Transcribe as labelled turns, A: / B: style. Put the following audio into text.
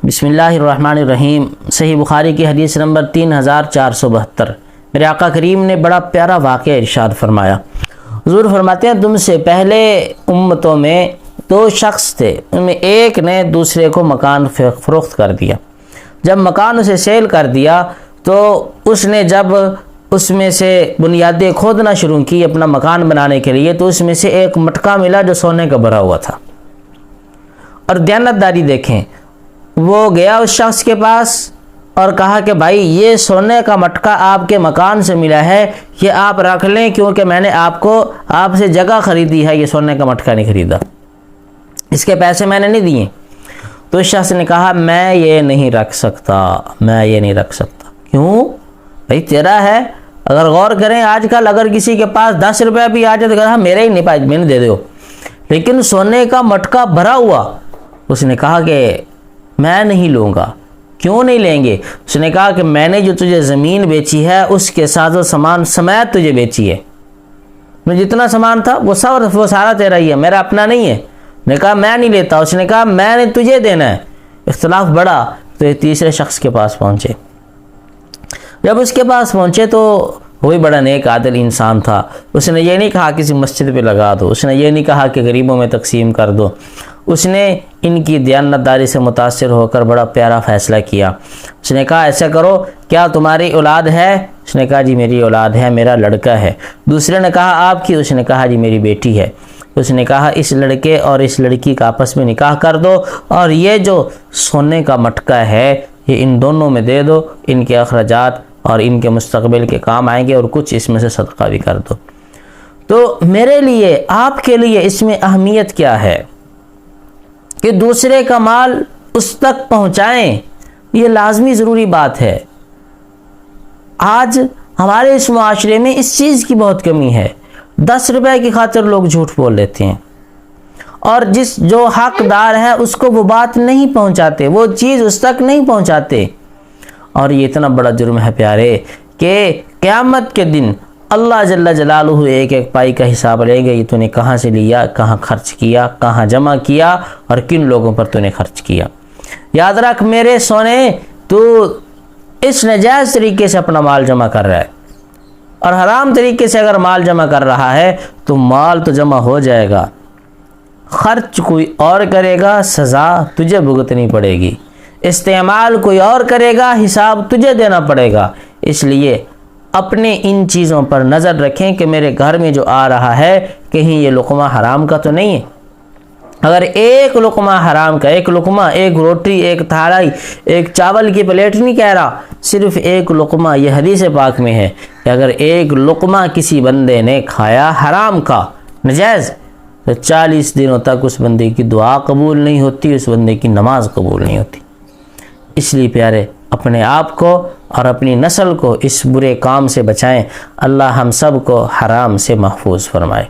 A: بسم اللہ الرحمن الرحیم۔ صحیح بخاری کی حدیث نمبر 3472۔ میرے آقا کریم نے بڑا پیارا واقعہ ارشاد فرمایا۔ حضور فرماتے ہیں تم سے پہلے امتوں میں دو شخص تھے، ان میں ایک نے دوسرے کو مکان فروخت کر دیا۔ جب مکان اسے سیل کر دیا تو اس نے جب اس میں سے بنیادیں کھودنا شروع کی اپنا مکان بنانے کے لیے، تو اس میں سے ایک مٹکا ملا جو سونے کا بھرا ہوا تھا۔ اور دیانتداری دیکھیں، وہ گیا اس شخص کے پاس اور کہا کہ بھائی یہ سونے کا مٹکا آپ کے مکان سے ملا ہے، یہ آپ رکھ لیں کیونکہ میں نے آپ سے جگہ خریدی ہے، یہ سونے کا مٹکا نہیں خریدا، اس کے پیسے میں نے نہیں دیے۔ تو اس شخص نے کہا میں یہ نہیں رکھ سکتا، میں یہ نہیں رکھ سکتا۔ کیوں؟ بھائی تیرا ہے۔ اگر غور کریں آج کل اگر کسی کے پاس 10 روپے بھی آ جائے تو کہا میرے ہی نہیں پائے، میں نے دے دو، لیکن سونے کا مٹکا بھرا ہوا، اس نے کہا کہ میں نہیں لوں گا۔ کیوں نہیں لیں گے؟ اس نے کہا کہ میں نے جو تجھے زمین بیچی ہے اس کے ساز و سامان سمیت تجھے بیچی ہے، میں جتنا سامان تھا وہ سارا تیرا ہی ہے، میرا اپنا نہیں ہے۔ نے کہا میں نہیں لیتا۔ اس نے کہا میں نے تجھے دینا ہے۔ اختلاف بڑھا تو یہ تیسرے شخص کے پاس پہنچے۔ جب اس کے پاس پہنچے تو وہی بڑا نیک عادل انسان تھا۔ اس نے یہ نہیں کہا کسی مسجد پہ لگا دو، اس نے یہ نہیں کہا کہ غریبوں میں تقسیم کر دو، اس نے ان کی دیانتداری سے متاثر ہو کر بڑا پیارا فیصلہ کیا۔ اس نے کہا ایسا کرو، کیا تمہاری اولاد ہے؟ اس نے کہا جی میری اولاد ہے، میرا لڑکا ہے۔ دوسرے نے کہا آپ کی؟ اس نے کہا جی میری بیٹی ہے۔ اس نے کہا اس لڑکے اور اس لڑکی کا آپس میں نکاح کر دو، اور یہ جو سونے کا مٹکا ہے یہ ان دونوں میں دے دو، ان کے اخراجات اور ان کے مستقبل کے کام آئیں گے، اور کچھ اس میں سے صدقہ بھی کر دو۔ تو میرے لیے آپ کے لیے اس میں اہمیت کیا ہے کہ دوسرے کا مال اس تک پہنچائیں، یہ لازمی ضروری بات ہے۔ آج ہمارے اس معاشرے میں اس چیز کی بہت کمی ہے۔ 10 روپے کی خاطر لوگ جھوٹ بول لیتے ہیں، اور جو حقدار ہے اس کو وہ بات نہیں پہنچاتے، وہ چیز اس تک نہیں پہنچاتے۔ اور یہ اتنا بڑا جرم ہے پیارے کہ قیامت کے دن اللہ جل جلالہ ایک ایک پائی کا حساب لے گا، یہ تو نے کہاں سے لیا، کہاں خرچ کیا، کہاں جمع کیا، اور کن لوگوں پر تو نے خرچ کیا۔ یاد رکھ میرے سونے، تو اس ناجائز طریقے سے اپنا مال جمع کر رہا ہے، اور حرام طریقے سے اگر مال جمع کر رہا ہے تو مال تو جمع ہو جائے گا، خرچ کوئی اور کرے گا، سزا تجھے بھگتنی پڑے گی، استعمال کوئی اور کرے گا، حساب تجھے دینا پڑے گا۔ اس لیے اپنے ان چیزوں پر نظر رکھیں کہ میرے گھر میں جو آ رہا ہے کہیں یہ لقمہ حرام کا تو نہیں ہے۔ اگر ایک لقمہ حرام کا، ایک لقمہ، ایک روٹی، ایک تھالی، ایک چاول کی پلیٹ نہیں کہہ رہا، صرف ایک لقمہ، یہ حدیث پاک میں ہے کہ اگر ایک لقمہ کسی بندے نے کھایا حرام کا، نجائز، تو 40 دنوں تک اس بندے کی دعا قبول نہیں ہوتی، اس بندے کی نماز قبول نہیں ہوتی۔ اس لیے پیارے اپنے آپ کو اور اپنی نسل کو اس برے کام سے بچائیں۔ اللہ ہم سب کو حرام سے محفوظ فرمائے۔